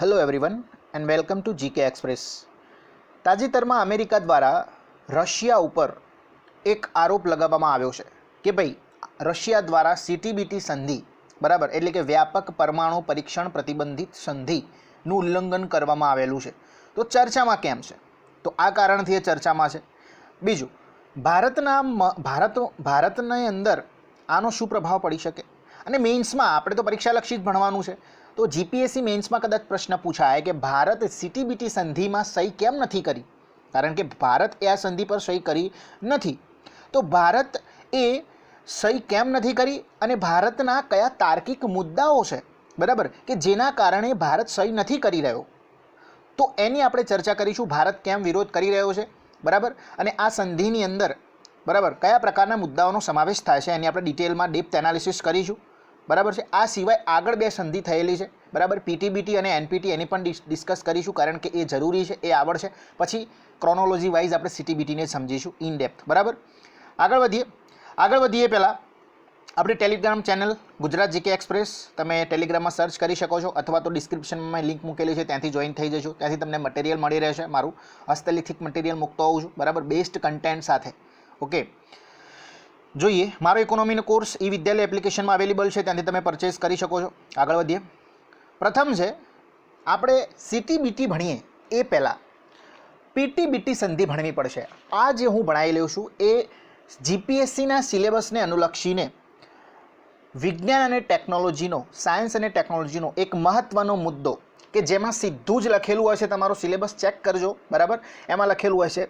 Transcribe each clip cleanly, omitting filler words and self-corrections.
Hello everyone and welcome to GK express. તાજેતરમાં America દ્વારા Russia ઉપર એક આરોપ લગાવવામાં આવ્યો છે કે ભાઈ રશિયા દ્વારા સીટીબીટી સંધિ બરાબર એટલે કે વ્યાપક પરમાણુ પરીક્ષણ પ્રતિબંધિત સંધિનું ઉલ્લંઘન કરવામાં આવેલું છે। તો ચર્ચામાં કેમ છે? તો આ કારણથી એ ચર્ચામાં છે। બીજું, ભારતની અંદર આનો શું પ્રભાવ પડી શકે અને મેઇન્સમાં આપણે તો પરીક્ષાલક્ષી જ ભણવાનું છે। તો જીપીએસસી મેન્સમાં કદાચ પ્રશ્ન પૂછાય કે ભારત સીટીબીટી સંધિમાં સહી કેમ નથી કરી, કારણ કે ભારત એ આ સંધિ પર સહી કરી નથી। તો ભારત એ સહી કેમ નથી કરી અને ભારતના કયા તાર્કિક મુદ્દાઓ છે બરાબર કે જેના કારણે ભારત સહી નથી કરી રહ્યો, તો એની આપણે ચર્ચા કરીશું। ભારત કેમ વિરોધ કરી રહ્યો છે બરાબર, અને આ સંધિની અંદર બરાબર કયા પ્રકારના મુદ્દાઓનો સમાવેશ થાય છે એની આપણે ડિટેલમાં ડેપ્થ એનાલિસિસ કરીશું બરાબર છે। આ સિવાય આગળ બે સંધિ થયેલી છે બરાબર, પીટીબીટી અને એનપીટી, એની પણ ડિસ્કસ કરીશું કારણ કે એ જરૂરી છે, એ આવડશે। પછી ક્રોનોલોજી વાઇઝ આપણે સીટીબીટીને સમજીશું ઇન ડેપ્થ બરાબર। આગળ વધીએ પહેલાં આપણી Telegram channel Gujarat GK express તમે ટેલિગ્રામમાં સર્ચ કરી શકો છો, અથવા તો ડિસ્ક્રિપ્શનમાં મેં લિંક મૂકેલી છે, ત્યાંથી જોઈન થઈ જશો। ત્યાંથી તમને મટીરિયલ મળી રહેશે, મારું હસ્તલિખિત મટીરિયલ મૂકતો હોઉં છું બરાબર, બેસ્ટ કન્ટેન્ટ સાથે। ઓકે, જોઈએ મારો ઇકોનોમીનો કોર્સ ઈ વિદ્યાલય એપ્લિકેશનમાં અવેલેબલ છે, ત્યાંથી તમે પરચેસ કરી શકો છો। આગળ વધીએ, પ્રથમ છે આપણે સીટીબીટી ભણીએ એ પહેલાં પીટીબીટી સંધિ ભણવી પડશે। આ જે હું ભણાવી લઉં છું એ જીપીએસસીના સિલેબસને અનુલક્ષીને વિજ્ઞાન અને ટેકનોલોજીનો, સાયન્સ અને ટેકનોલોજીનો એક મહત્ત્વનો મુદ્દો કે જેમાં સીધું જ લખેલું હશે, તમારો સિલેબસ ચેક કરજો બરાબર, એમાં લખેલું હશે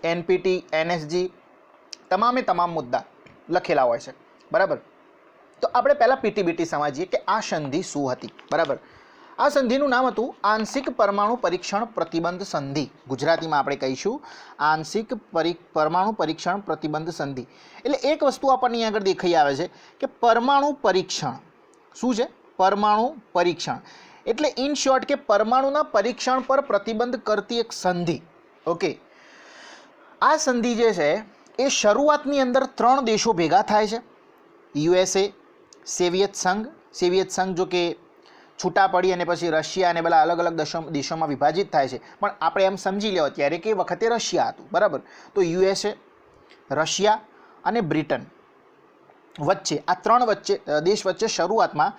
એનપીટી, એનએસજી, તમામે તમામ મુદ્દા લખેલા હોય છે બરાબર। તો આપણે પહેલાં પીટીબીટી સમજીએ કે આ સંધિ શું હતી બરાબર। આ સંધિનું નામ હતું આંશિક પરમાણુ પરીક્ષણ પ્રતિબંધ સંધિ, ગુજરાતીમાં આપણે કહીશું આંશિક પરમાણુ પરીક્ષણ પ્રતિબંધ સંધિ। એટલે એક વસ્તુ આપણને અહીં આગળ દેખાઈ આવે છે કે પરમાણુ પરીક્ષણ શું છે? પરમાણુ પરીક્ષણ એટલે ઇન શોર્ટ કે પરમાણુના પરીક્ષણ પર પ્રતિબંધ કરતી એક સંધિ। ઓકે, આ સંધિ જે છે એ શરૂઆતની અંદર 3 દેશો ભેગા થાય છે, યુએસએ, સોવિયત સંઘ જો કે છૂટા પડી અને પછી રશિયા અને બધા અલગ અલગ દેશોમાં વિભાજિત થાય છે, પણ આપણે એમ સમજી લેવા ત્યારે કે વખતે રશિયા હતું બરાબર। તો યુએસએ, રશિયા અને બ્રિટન વચ્ચે આ 3 દેશ વચ્ચે શરૂઆતમાં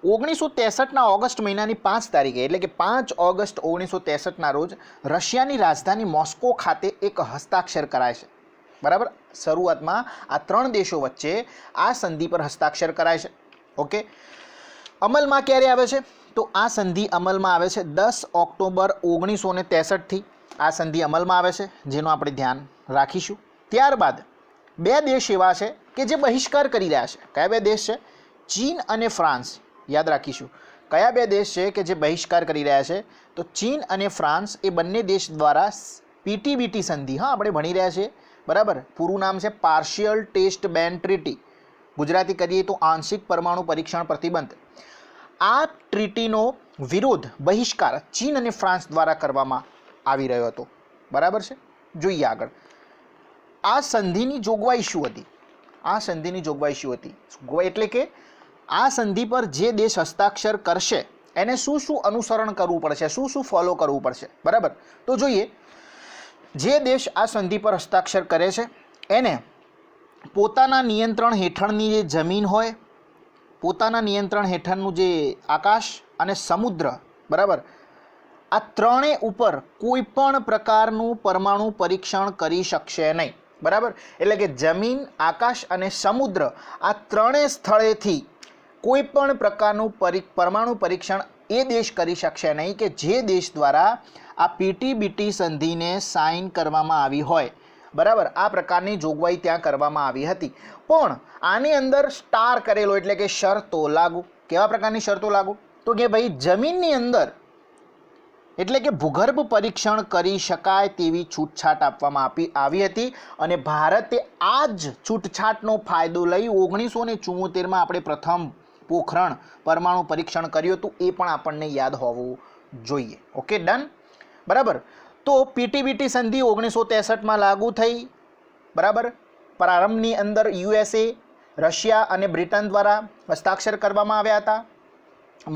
1963ના ઓગસ્ટ મહિનાની 5 તારીખે એટલે કે 5 ઓગસ્ટ 1963ના રોજ રશિયાની રાજધાની મોસ્કો ખાતે એક હસ્તાક્ષર કરાય છે બરાબર। શરૂઆતમાં આ 3 દેશો વચ્ચે આ સંધિ પર હસ્તાક્ષર કરાય છે। ઓકે, અમલમાં ક્યારે આવે છે? તો આ સંધિ અમલમાં આવે છે 10 ઓક્ટોબર 1963થી આ સંધિ અમલમાં આવે છે, જેનું આપણે ધ્યાન રાખીશું। ત્યારબાદ 2 દેશ એવા છે કે જે બહિષ્કાર કરી રહ્યા છે। કયા 2 દેશ છે? ચીન અને ફ્રાન્સ, યાદ રાખીશું કયા 2 દેશ છે કે જે બહિષ્કાર કરી રહ્યા છે? તો ચીન અને ફ્રાન્સ એ બંને દેશ દ્વારા પીટીબીટી સંધિ, હા આપણે ભણી રહ્યા છીએ બરાબર, પૂરું નામ છે પાર્શિયલ ટેસ્ટ બેન ટ્રીટી, ગુજરાતી કરીએ તો આંશિક પરમાણુ પરીક્ષણ પ્રતિબંધ। આ ટ્રીટીનો વિરોધ, બહિષ્કાર ચીન અને ફ્રાન્સ દ્વારા કરવામાં આવી રહ્યો હતો બરાબર છે। જોઈએ આગળ, આ સંધિની જોગવાઈ શું હતી? આ સંધિની જોગવાઈ શું હતી એટલે કે આ સંધિ પર જે દેશ હસ્તાક્ષર કરશે એને શું શું અનુસરણ કરવું પડશે, શું શું ફોલો કરવું પડશે બરાબર। તો જોઈએ, જે દેશ આ સંધિ પર હસ્તાક્ષર કરે છે એને પોતાના નિયંત્રણ હેઠળની જે જમીન હોય, પોતાના નિયંત્રણ હેઠળનું જે આકાશ અને સમુદ્ર બરાબર, આ ત્રણેય ઉપર કોઈ પણ પ્રકારનું પરમાણુ પરીક્ષણ કરી શકશે નહીં બરાબર। એટલે કે જમીન, આકાશ અને સમુદ્ર આ ત્રણેય સ્થળેથી કોઈ પણ પ્રકારનું પરમાણુ પરીક્ષણ એ દેશ કરી શકશે નહીં કે જે દેશ દ્વારા આ પીટીબીટી સંધિને સાઇન કરવામાં આવી હોય બરાબર। આ પ્રકારની જોગવાઈ ત્યાં કરવામાં આવી હતી, પણ આની અંદર સ્ટાર કરેલો એટલે કે શરતો લાગુ। કેવા પ્રકારની શરતો લાગુ? તો કે ભાઈ જમીનની અંદર એટલે કે ભૂગર્ભ પરીક્ષણ કરી શકાય તેવી છૂટછાટ આપવામાં આવી હતી, અને ભારતે આ જ છૂટછાટનો ફાયદો લઈ 1974માં આપણે પ્રથમ પોખરણ પરમાણુ પરીક્ષણ કર્યું હતું, એ પણ આપણને યાદ હોવું જોઈએ। ઓકે, ડન બરાબર। તો પીટીબીટી સંધિ 1963માં લાગુ થઈ બરાબર। પ્રારંભની અંદર યુએસએ, રશિયા અને બ્રિટન દ્વારા હસ્તાક્ષર કરવામાં આવ્યા હતા,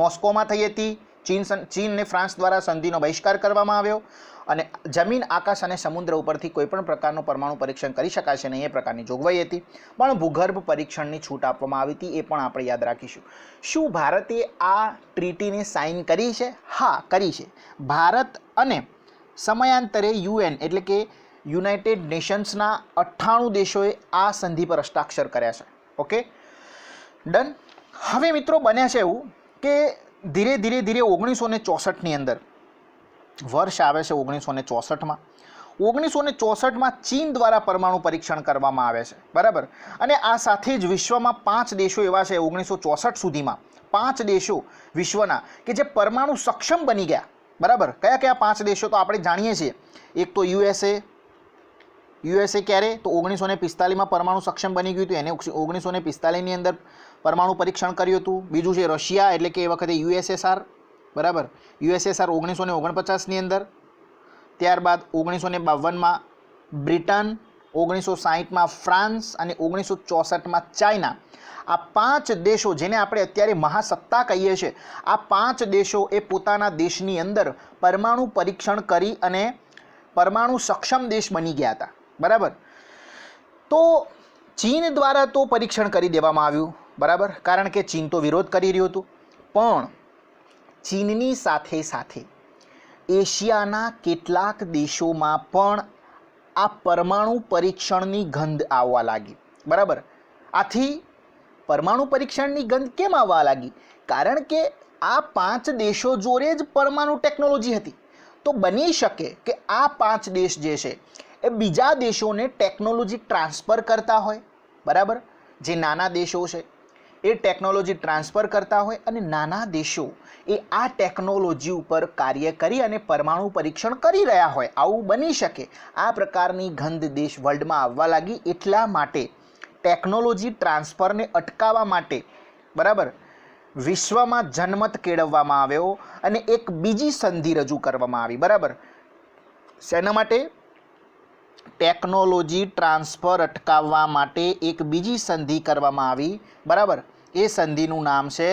મોસ્કોમાં થઈ હતી, ચીન અને ફ્રાન્સ દ્વારા સંધિનો બહિષ્કાર કરવામાં આવ્યો અને જમીન, આકાશ અને સમુદ્ર ઉપરથી કોઈપણ પ્રકારનું પરમાણુ પરીક્ષણ કરી શકાશે નહીં એ પ્રકારની જોગવાઈ હતી. પણ ભૂગર્ભ પરીક્ષણની છૂટ આપવામાં આવી હતી, એ પણ આપણે યાદ રાખીશું. શું ભારતે આ ટ્રીટીને સાઇન કરી છે? હા, કરી છે. ભારત અને સમયાંતરે UN એટલે કે યુનાઇટેડ નેશન્સના 98 દેશોએ આ સંધિ પર હસ્તાક્ષર કર્યા છે. Okay, done. હવે મિત્રો બન્યા છે એવું કે ધીરે ધીરે 1964ની અંદર વર્ષ આવે છે 1964માં. 1964માં ચીન દ્વારા પરમાણુ પરીક્ષણ કરવામાં આવે છે, બરાબર. અને આ સાથે જ વિશ્વમાં 5 દેશો એવા છે 1964 સુધીમાં, 5 દેશો વિશ્વના કે જે પરમાણુ સક્ષમ બની ગયા, બરાબર. કયા કયા 5 દેશો? તો આપણે જાણીએ છીએ. એક તો યુએસએ ક્યારે? તો 1945માં પરમાણુ સક્ષમ બની ગયું હતું, એને 1945ની અંદર પરમાણુ પરીક્ષણ કર્યું હતું. બીજું છે રશિયા એટલે કે એ વખતે USSR, બરાબર. USSR 1949ની અંદર. ત્યારબાદ 1952માં બ્રિટન, 1960માં ફ્રાન્સ અને 1964માં ચાઇના. આ 5 દેશો જેને આપણે અત્યારે મહાસત્તા કહીએ છીએ, આ 5 દેશો એ પોતાના દેશની અંદર પરમાણુ પરીક્ષણ કરી અને પરમાણુ સક્ષમ દેશ બની ગયા હતા, બરાબર. તો ચીન દ્વારા તો પરીક્ષણ કરી દેવામાં આવ્યું, બરાબર, કારણ કે ચીન તો વિરોધ કરી રહ્યું હતું. પણ ચીનની સાથે સાથે એશિયાના કેટલાક દેશોમાં પણ આ પરમાણુ પરીક્ષણની ગંધ આવવા લાગી, બરાબર. આથી પરમાણુ પરીક્ષણની ગંધ કેમ આવવા લાગી? કારણ કે આ 5 દેશો જોડે જ પરમાણુ ટેકનોલોજી હતી. તો બની શકે કે આ 5 દેશ જે છે એ બીજા દેશોને ટેકનોલોજી ટ્રાન્સફર કરતા હોય, બરાબર. જે નાના દેશો છે એ ટેકનોલોજી ટ્રાન્સફર કરતા હોય અને નાના દેશો એ આ ટેકનોલોજી ઉપર કાર્ય કરી અને પરમાણુ પરીક્ષણ કરી રહ્યા હોય. આવું બની શકે. આ પ્રકારની ગંધ દેશ વર્લ્ડમાં આવવા લાગી. એટલા માટે ટેકનોલોજી ટ્રાન્સફરને અટકાવવા માટે, બરાબર, વિશ્વમાં જનમત કેળવવામાં આવ્યો અને એક બીજી સંધિ રજૂ કરવામાં આવી, બરાબર. શેના માટે? ટેકનોલોજી ટ્રાન્સફર અટકાવવા માટે એક બીજી સંધિ કરવામાં આવી, બરાબર. એ સંધિનું નામ છે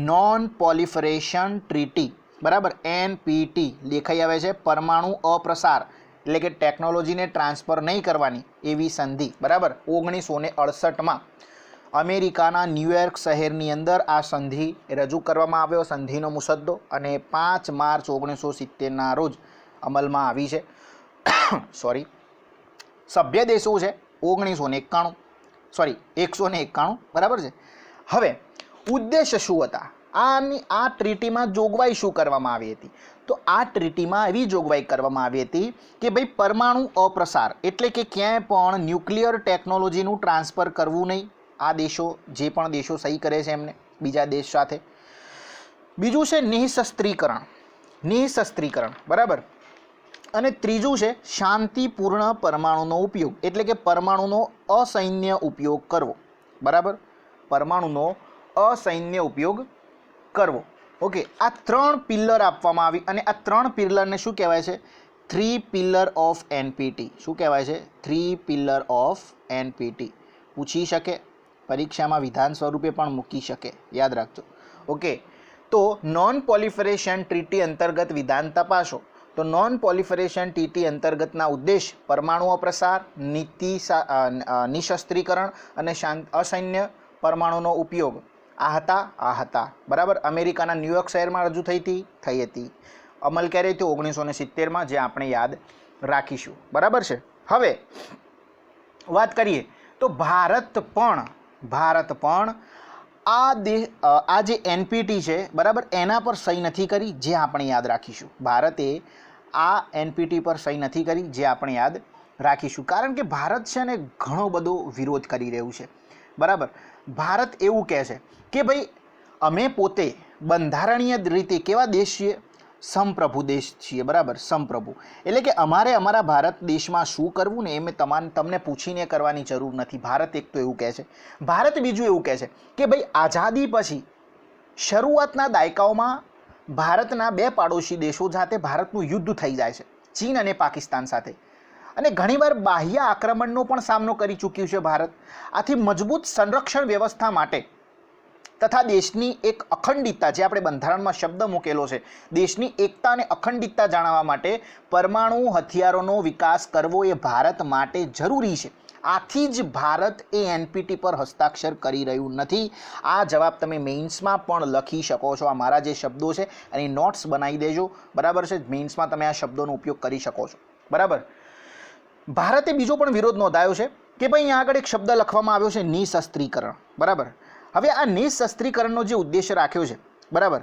નોન પોલિફરેશન ટ્રીટી, બરાબર. NPT લેખાઈ આવે છે, પરમાણુ અપ્રસાર એટલે કે ટેકનોલોજીને ટ્રાન્સફર નહીં કરવાની એવી સંધિ, બરાબર. 1968માં અમેરિકાના ન્યૂયોર્ક શહેરની અંદર આ સંધિ રજૂ કરવામાં આવ્યો, સંધિનો મુસદ્દો, અને 5 માર્ચ 1970ના રોજ અમલમાં આવી છે. સોરી, સભ્ય દેશો છે 191, બરાબર છે. હવે ઉદ્દેશ શું હતા આ ટ્રીટીમાં? જોગવાઈ શું કરવામાં આવી હતી? તો આ ટ્રીટીમાં એવી જોગવાઈ કરવામાં આવી હતી કે ભાઈ પરમાણુ અપ્રસાર એટલે કે ક્યાંય પણ ન્યુક્લિયર ટેકનોલોજીનું ટ્રાન્સફર કરવું નહીં. આ દેશો, જે પણ દેશો સહી કરે છે એમને બીજા દેશ સાથે. બીજું છે નિઃશસ્ત્રીકરણ, બરાબર. અને ત્રીજું છે શાંતિપૂર્ણ પરમાણુનો ઉપયોગ એટલે કે પરમાણુનો અસૈન્ય ઉપયોગ કરવો, બરાબર. પરમાણુનો અસૈન્ય ઉપયોગ કરવો. ઓકે, આ 3 પિલ્લર આપવામાં આવી અને આ 3 પિલ્લરને શું કહેવાય છે? 3 પિલ્લર ઓફ NPT. શું કહેવાય છે? 3 પિલ્લર ઓફ NPT. પૂછી શકે, પરીક્ષામાં વિધાન સ્વરૂપે પણ મૂકી શકે, યાદ રાખજો. ઓકે, તો નોન પોલિફરેશન ટ્રીટી અંતર્ગત વિધાન તપાસો. તો નોન પોલિફરેશન ટ્રીટી અંતર્ગતના ઉદ્દેશ પરમાણુ અપ્રસાર, નિઃશસ્ત્રીકરણ અને અસૈન્ય પરમાણુનો ઉપયોગ આ હતા, બરાબર. અમેરિકાના ન્યૂયોર્ક શહેરમાં રજૂ થઈ હતી. અમલ ક્યારે થયો? 1970માં, જે આપણે યાદ રાખીશું, બરાબર છે. હવે વાત કરીએ તો ભારત પણ આ જે NPT છે, બરાબર, એના પર સહી નથી કરી, જે આપણે યાદ રાખીશું. ભારતે આ NPT પર સહી નથી કરી, જે આપણે યાદ રાખીશું. કારણ કે ભારત છે ને ઘણો બધો વિરોધ કરી રહ્યું છે, બરાબર. ભારત એવું કહે છે કે ભાઈ અમે પોતે બંધારણીય રીતે કેવા દેશ છીએ? સંપ્રભુ દેશ છીએ, બરાબર. સંપ્રભુ એટલે કે અમારે અમારા ભારત દેશમાં શું કરવું ને એ મેં તમને પૂછીને કરવાની જરૂર નથી. ભારત એક તો એવું કહે છે. ભારત બીજું એવું કહે છે કે ભાઈ આઝાદી પછી શરૂઆતના દાયકાઓમાં ભારતના 2 પાડોશી દેશો સાથે ભારતનું યુદ્ધ થઈ જાય છે, ચીન અને પાકિસ્તાન સાથે. અને ઘણીવાર બાહ્ય આક્રમણનો પણ સામનો કરી ચૂક્યું છે ભારત. આથી મજબૂત સંરક્ષણ વ્યવસ્થા માટે તથા દેશની એક અખંડિતતા, જે આપણે બંધારણમાં શબ્દ મૂકેલો છે, દેશની એકતા અને અખંડિતતા જાળવવા માટે પરમાણુ હથિયારોનો વિકાસ કરવો એ ભારત માટે જરૂરી છે. આથી જ ભારત એ એનપીટી પર હસ્તાક્ષર કરી રહ્યું નથી. આ જવાબ તમે મેઇન્સમાં પણ લખી શકો છો. આ મારા જે શબ્દો છે એની નોટ્સ બનાવી દેજો, બરાબર છે. મેઇન્સમાં તમે આ શબ્દોનો ઉપયોગ કરી શકો છો, બરાબર. ભારતે બીજો પણ વિરોધ નોંધાયો છે કે ભાઈ અહીંયા આગળ એક શબ્દ લખવામાં આવ્યો છે નિશસ્ત્રીકરણ, બરાબર. હવે આ નિશસ્ત્રીકરણનો જે ઉદ્દેશ્ય રાખ્યો છે, બરાબર,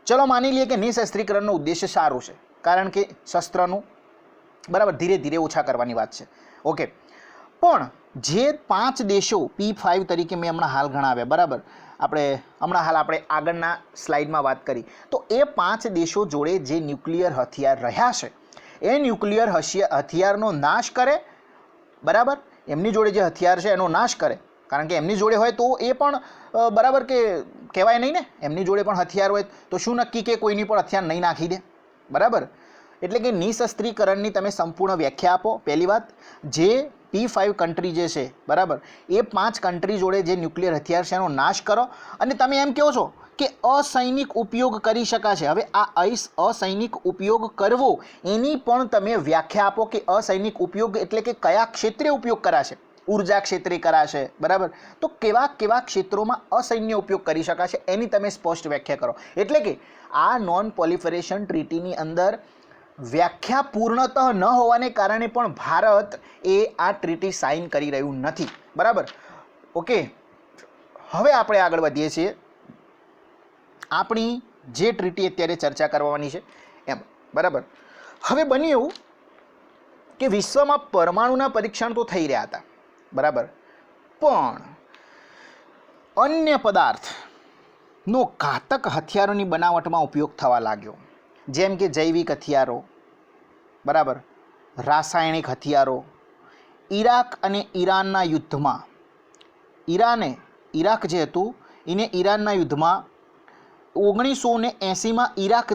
ચલો માની લઈએ કે નિશસ્ત્રીકરણનો ઉદ્દેશ્ય સારો છે, કારણ કે શસ્ત્રનું, બરાબર, ધીરે ધીરે ઓછા કરવાની વાત છે. ઓકે, પણ જે 5 દેશો P5 તરીકે મેં હમણાં હાલ ગણાવ્યા, બરાબર, આપણે આગળના સ્લાઇડમાં વાત કરી, તો એ 5 દેશો જોડે જે ન્યુક્લિયર હથિયાર રહ્યા છે એ ન્યુક્લિયર હથિયારનો નાશ કરે, બરાબર. એમની જોડે જે હથિયાર છે એનો નાશ કરે, કારણ કે એમની જોડે હોય તો એ પણ બરાબર કે કહેવાય નહીં ને, એમની જોડે પણ હથિયાર હોય તો શું નક્કી કે કોઈની પણ હથિયાર નહીં નાખી દે, બરાબર. એટલે કે નિશસ્ત્રીકરણની તમે સંપૂર્ણ વ્યાખ્યા આપો. પહેલી વાત, જે P5 કન્ટ્રી જે છે, બરાબર, એ 5 કન્ટ્રી જોડે જે ન્યુક્લિયર હથિયાર છે એનો નાશ કરો. અને તમે એમ કહો છો કે અસૈનિક ઉપયોગ કરી શકાશે. હવે આ અસૈનિક ઉપયોગ કરવો એની પણ તમે વ્યાખ્યા આપો કે અસૈનિક ઉપયોગ એટલે કે કયા ક્ષેત્રે ઉપયોગ કરાશે. ઉર્જા ક્ષેત્રે કરાશે, બરાબર, તો કેવા કેવા ક્ષેત્રોમાં અસૈન્ય ઉપયોગ કરી શકાશે એની તમે સ્પષ્ટ વ્યાખ્યા કરો. એટલે કે આ નોન પ્રોલિફરેશન ટ્રીટીની અંદર વ્યાખ્યા પૂર્ણતઃ ન હોવાને કારણે પણ ભારત એ આ ટ્રીટી સાઇન કરી રહ્યું નથી, બરાબર. ઓકે, હવે આપણે આગળ વધીએ છીએ આપણી જે ટ્રીટી અત્યારે ચર્ચા કરવાની છે એમ, બરાબર. હવે બન્યું એવું કે વિશ્વમાં પરમાણુના પરીક્ષણ તો થઈ રહ્યા હતા, બરાબર, પણ અન્ય પદાર્થનો ઘાતક હથિયારોની બનાવટમાં ઉપયોગ થવા લાગ્યો, જેમ કે જૈવિક હથિયારો, બરાબર, રાસાયણિક હથિયારો. ઈરાક અને ઈરાનના યુદ્ધમાં ઈરાક જે હતું એને ઈરાનના યુદ્ધમાં 1980માં ઈરાક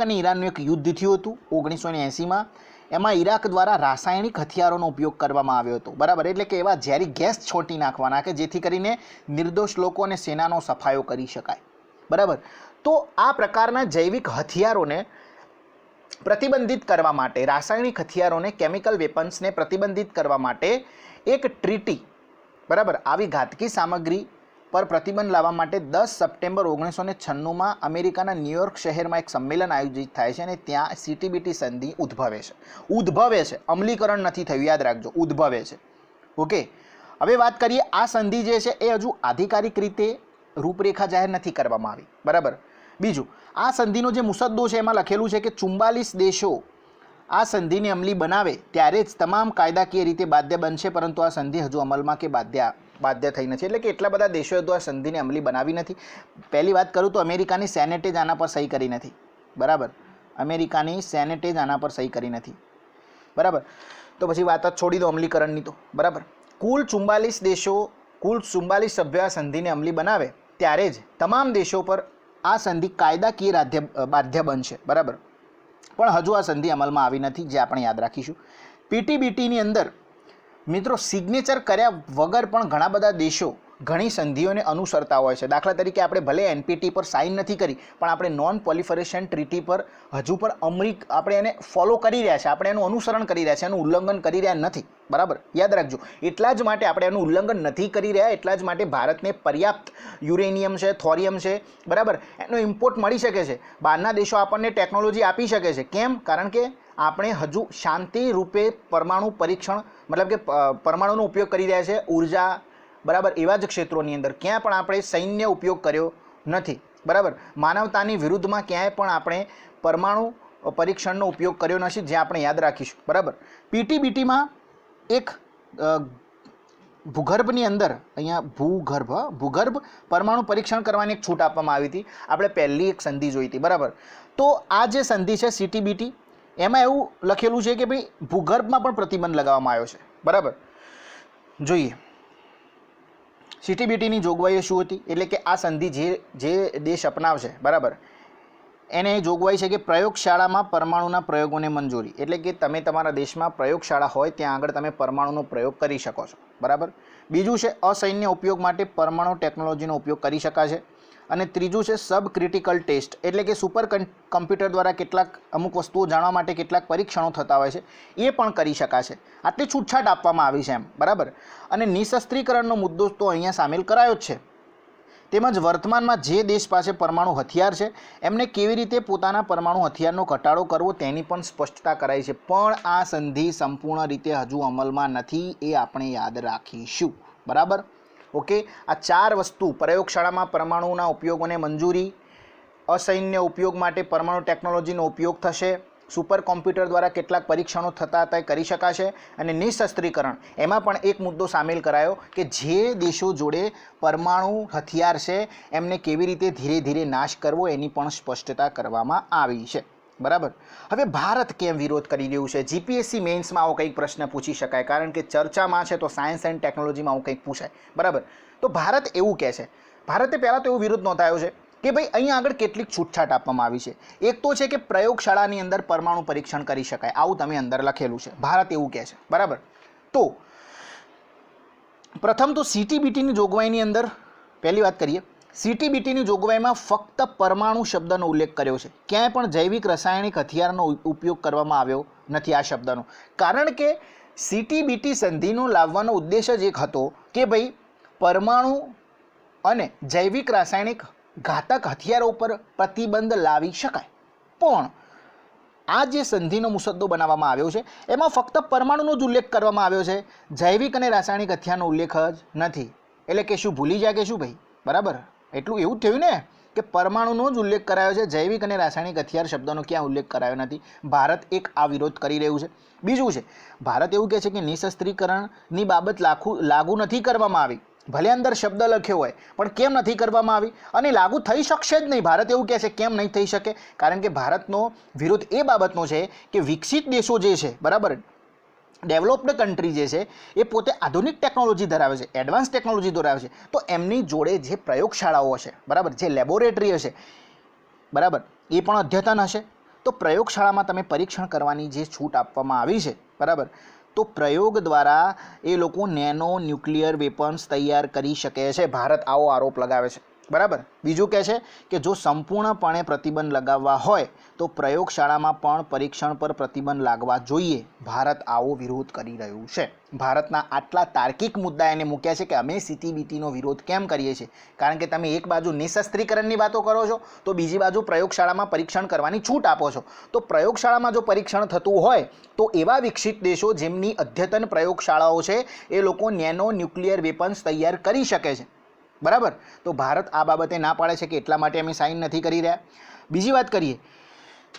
અને ઈરાનનું એક યુદ્ધ થયું હતું 1980માં. એમાં ઈરાક દ્વારા રાસાયણિક હથિયારોનો ઉપયોગ કરવામાં આવ્યો હતો, બરાબર. એટલે કે એવા ઝેરી ગેસ છોટી નાખવાના કે જેથી કરીને નિર્દોષ લોકો અને સેનાનો સફાયો કરી શકાય, બરાબર. તો આ પ્રકારના જૈવિક હથિયારોને પ્રતિબંધિત કરવા માટે, રાસાયણિક હથિયારોને, કેમિકલ વેપન્સને પ્રતિબંધિત કરવા માટે એક ટ્રીટી, બરાબર, આવી ઘાતકી સામગ્રી પર પ્રતિબંધ લાવવા માટે 10 સપ્ટેમ્બર 1996માં અમેરિકાના ન્યુયોર્ક શહેરમાં એક સંમેલન આયોજિત થાય છે અને ત્યાં CTBT સંધિ ઉદ્ભવે છે. અમલીકરણ નથી થયું, યાદ રાખજો, ઉદ્ભવે છે. ઓકે, હવે વાત કરીએ આ સંધિ જે છે એ હજુ આધિકારિક રીતે રૂપરેખા જાહેર નથી કરવામાં આવી, બરાબર. બીજું, આ સંધિનો જે મુસદ્દો છે એમાં લખેલું છે કે 44 દેશો આ સંધિને અમલી બનાવે ત્યારે જ તમામ કાયદાકીય રીતે બાધ્ય બનશે, પરંતુ આ સંધિ હજુ અમલમાં કે બાધ્ય થઈ નથી. એટલે કે એટલા બધા દેશોએ તો આ સંધિને અમલી બનાવી નથી. પહેલી વાત કરું તો અમેરિકાની સેનેટે જ આના પર સહી કરી નથી, બરાબર. અમેરિકાની સેનેટે જ આના પર સહી કરી નથી, બરાબર. તો પછી વાત જ છોડી દો અમલીકરણની તો, બરાબર. કુલ 44 સભ્યો આ સંધિને અમલી બનાવે ત્યારે જ તમામ દેશો પર આ સંધિ કાયદાકીય બાધ્ય બનશે, બરાબર. પણ હજુ આ સંધિ અમલમાં આવી નથી, જે આપણે યાદ રાખીશું. PTBTની અંદર મિત્રો સિગ્નેચર કર્યા વગર પણ ઘણા બધા દેશો ઘણી સંધિઓને અનુસરતા હોય છે. દાખલા તરીકે આપણે ભલે NPT પર સાઇન નથી કરી, પણ આપણે નોન પ્રોલિફરેશન ટ્રીટી પર હજુ પણ આપણે એને ફોલો કરી રહ્યા છે, આપણે એનું અનુસરણ કરી રહ્યા છે, એનું ઉલ્લંઘન કરી રહ્યા નથી, બરાબર. યાદ રાખજો, એટલા જ માટે આપણે એનું ઉલ્લંઘન નથી કરી રહ્યા, એટલા જ માટે ભારતને પર્યાપ્ત યુરેનિયમ છે, થોરિયમ છે, બરાબર, એનો ઇમ્પોર્ટ મળી શકે છે. બહારના દેશો આપણને ટેકનોલોજી આપી શકે છે. કેમ? કારણ કે આપણે હજુ શાંતિ રૂપે પરમાણુ પરીક્ષણ, મતલબ કે પરમાણુનો ઉપયોગ કરી રહ્યા છે, ઉર્જા, બરાબર, એવા જ ક્ષેત્રોની અંદર ક્યાંય પણ આપણે સૈન્ય ઉપયોગ કર્યો નથી, બરાબર. માનવતાની વિરુદ્ધમાં ક્યાંય પણ આપણે પરમાણુ પરીક્ષણનો ઉપયોગ કર્યો નથી, જે આપણે યાદ રાખીશું, બરાબર. PTBTમાં એક ભૂગર્ભની અંદર, અહીંયા ભૂગર્ભ પરમાણુ પરીક્ષણ કરવાની એક છૂટ આપવામાં આવી હતી. આપણે પહેલી એક સંધિ જોઈ હતી, બરાબર. તો આ જે સંધિ છે CTBT, એમાં એવું લખેલું છે કે ભાઈ ભૂગર્ભમાં પણ પ્રતિબંધ લગાવવામાં આવ્યો છે, બરાબર. જોઈએ CTBTની જોગવાઈઓ શું હતી. એટલે કે આ સંધિ જે દેશ અપનાવશે, બરાબર, એને જોગવાઈ છે કે પ્રયોગશાળામાં પરમાણુના પ્રયોગોને મંજૂરી. એટલે કે તમે તમારા દેશમાં પ્રયોગશાળા હોય ત્યાં આગળ તમે પરમાણુનો પ્રયોગ કરી શકો છો, બરાબર. બીજું છે અસૈન્ય ઉપયોગ માટે પરમાણુ ટેકનોલોજીનો ઉપયોગ કરી શકાશે. અને ત્રીજું છે સબ ક્રિટિકલ ટેસ્ટ, એટલે કે સુપર કમ્પ્યુટર દ્વારા કેટલાક અમુક વસ્તુઓ જાણવા માટે કેટલાક પરીક્ષણો થતા હોય છે એ પણ કરી શકાશે. આટલી છૂટછાટ આપવામાં આવી છે એમ, બરાબર. અને નિશસ્ત્રીકરણનો મુદ્દો તો અહીંયા સામેલ કરાયો જ છે. તેમજ વર્તમાનમાં જે દેશ પાસે પરમાણુ હથિયાર છે એમને કેવી રીતે પોતાના પરમાણુ હથિયારનો ઘટાડો કરવો તેની પણ સ્પષ્ટતા કરાઈ છે. પણ આ સંધિ સંપૂર્ણ રીતે હજુ અમલમાં નથી, એ આપણે યાદ રાખીશું, બરાબર. ઓકે, આ 4 વસ્તુ, પ્રયોગશાળામાં પરમાણુના ઉપયોગોને મંજૂરી, અસૈન્ય ઉપયોગ માટે પરમાણુ ટેકનોલોજીનો ઉપયોગ થશે, સુપર કોમ્પ્યુટર દ્વારા કેટલાક પરીક્ષણો થતા હતા એ કરી શકાશે, અને નિશસ્ત્રીકરણ, એમાં પણ એક મુદ્દો સામેલ કરાયો કે જે દેશો જોડે પરમાણુ હથિયાર છે એમને કેવી રીતે ધીરે ધીરે નાશ કરવો એની પણ સ્પષ્ટતા કરવામાં આવી છે, બરાબર. હવે ભારત કેમ વિરોધ કરી રહ્યું છે? જીપીએસસી મેન્સમાં આવો કંઈક પ્રશ્ન પૂછી શકાય, કારણ કે ચર્ચામાં છે તો સાયન્સ એન્ડ ટેકનોલોજીમાં આવું કંઈક પૂછાય, બરાબર. તો ભારત એવું કહે છે, ભારતે પહેલાં તો એવો વિરોધ નોંધાયો છે કે ભાઈ અહીંયા આગળ કેટલીક છૂટછાટ આપવામાં આવી છે. એક તો છે કે પ્રયોગશાળાની અંદર પરમાણુ પરીક્ષણ કરી શકાય, આવું તમે અંદર લખેલું છે, ભારત એવું કહે છે, બરાબર. તો પ્રથમ તો સીટીબીટીની જોગવાઈની અંદર પહેલી વાત કરીએ. સીટીબીટીની જોગવાઈમાં ફક્ત પરમાણુ શબ્દનો ઉલ્લેખ કર્યો છે, ક્યાંય પણ જૈવિક રાસાયણિક હથિયારનો ઉપયોગ કરવામાં આવ્યો નથી આ શબ્દનો. કારણ કે સીટીબીટી સંધિનો લાવવાનો ઉદ્દેશ જ એક હતો કે ભાઈ પરમાણુ અને જૈવિક રાસાયણિક ઘાતક હથિયારો પર પ્રતિબંધ લાવી શકાય. પણ આ જે સંધિનો મુસદ્દો બનાવવામાં આવ્યો છે એમાં ફક્ત પરમાણુનો જ ઉલ્લેખ કરવામાં આવ્યો છે, જૈવિક અને રાસાયણિક હથિયારનો ઉલ્લેખ જ નથી. એટલે કે શું ભૂલી જાય કે શું ભાઈ, બરાબર? એટલું એવું જ થયું ને કે પરમાણુનો જ ઉલ્લેખ કરાયો છે, જૈવિક અને રાસાયણિક હથિયાર શબ્દનો ક્યાં ઉલ્લેખ કરાયો નથી. ભારત એક આ વિરોધ કરી રહ્યું છે. બીજું છે, ભારત એવું કહે છે કે નિશસ્ત્રીકરણની બાબત લાગુ નથી કરવામાં આવી. ભલે અંદર શબ્દ લખ્યો હોય પણ કેમ નથી કરવામાં આવી, અને લાગુ થઈ શકશે જ નહીં. ભારત એવું કહે છે કેમ નહીં થઈ શકે, કારણ કે ભારતનો વિરોધ એ બાબતનો છે કે વિકસિત દેશો જે છે, બરાબર, ડેવલપ્ડ કન્ટ્રી જે છે એ પોતે આધુનિક ટેકનોલોજી ધરાવે છે, એડવાન્સ ટેકનોલોજી ધરાવે છે. તો એમની જોડે જે પ્રયોગશાળાઓ હશે, બરાબર, જે લેબોરેટરી હશે, બરાબર, એ પણ અદ્યતન હશે. તો પ્રયોગશાળામાં તમે પરીક્ષણ કરવાની જે છૂટ આપવામાં આવી છે, બરાબર, તો પ્રયોગ દ્વારા એ લોકો નેનો ન્યુક્લિયર વેપન્સ તૈયાર કરી શકે છે. ભારત આવો આરોપ લગાવે છે, બરાબર. બીજું કહે છે કે જો સંપૂર્ણપણે પ્રતિબંધ લગાવવા હોય તો પ્રયોગશાળામાં પણ પરીક્ષણ પર પ્રતિબંધ લાગવા જોઈએ. ભારત આવો વિરોધ કરી રહ્યું છે. ભારતના આટલા તાર્કિક મુદ્દા એને મૂક્યા છે કે અમે સીટીબીટીનો વિરોધ કેમ કરીએ છીએ, કારણ કે તમે એક બાજુ નિશસ્ત્રીકરણની વાતો કરો છો તો બીજી બાજુ પ્રયોગશાળામાં પરીક્ષણ કરવાની છૂટ આપો છો. તો પ્રયોગશાળામાં જો પરીક્ષણ થતું હોય તો એવા વિકસિત દેશો જેમની અદ્યતન પ્રયોગશાળાઓ છે એ લોકો નેનો ન્યુક્લિયર વેપન્સ તૈયાર કરી શકે છે, બરાબર. તો ભારત આ બાબતે ના પાડે છે કે એટલા માટે અમે સાઇન નથી કરી રહ્યા. બીજી વાત કરીએ,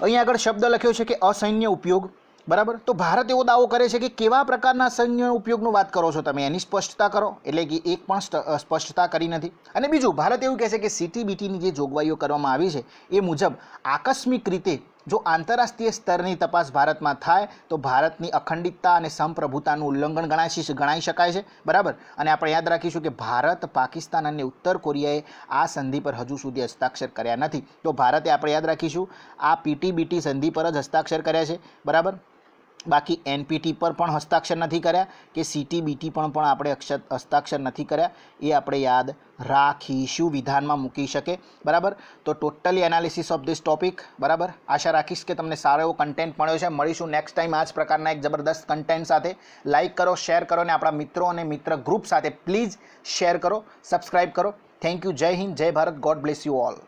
અહીં આગળ શબ્દ લખ્યો છે કે અસૈન્ય ઉપયોગ, બરાબર. તો ભારત એવો દાવો કરે છે કે કેવા પ્રકારના અસૈન્ય ઉપયોગની વાત કરો છો તમે, એની સ્પષ્ટતા કરો. એટલે કે એક પણ સ્પષ્ટતા કરી નથી. અને બીજું, ભારત એવું કહે છે કે સીટીબીટીની જે જોગવાઈઓ કરવામાં આવી છે એ મુજબ આકસ્મિક રીતે જો આંતરરાષ્ટ્રીય સ્તરની તપાસ ભારતમાં થાય તો ભારતની અખંડિતતા અને સંપ્રભુતાનું ઉલ્લંઘન ગણાઈ શકાય છે, બરાબર. અને આપણે યાદ રાખીશું કે ભારત, પાકિસ્તાન અને ઉત્તર કોરિયાએ આ સંધિ પર હજુ સુધી હસ્તાક્ષર કર્યા નથી. તો ભારતે, આપણે યાદ રાખીશું, આ પીટીબીટી સંધિ પર જ હસ્તાક્ષર કર્યા છે, બરાબર. બાકી એનપીટી પર પણ હસ્તાક્ષર નથી કર્યા કે સીટીબીટી પણ આપણે હસ્તાક્ષર નથી કર્યા. એ આપણે યાદ રાખીશું, વિધાનમાં મૂકી શકે, બરાબર. તો totally analysis of this topic, બરાબર. આશા રાખીશ કે તમને સારો એવો કન્ટેન્ટ મળ્યો છે. મળીશું નેક્સ્ટ ટાઈમ આ જ પ્રકારના એક જબરદસ્ત કન્ટેન્ટ સાથે. લાઇક કરો, શેર કરો, અને આપણા મિત્રો અને મિત્ર ગ્રુપ સાથે પ્લીઝ શેર કરો, સબસ્ક્રાઈબ કરો. Thank you. જય હિન્દ, જય Bharat. God bless you all.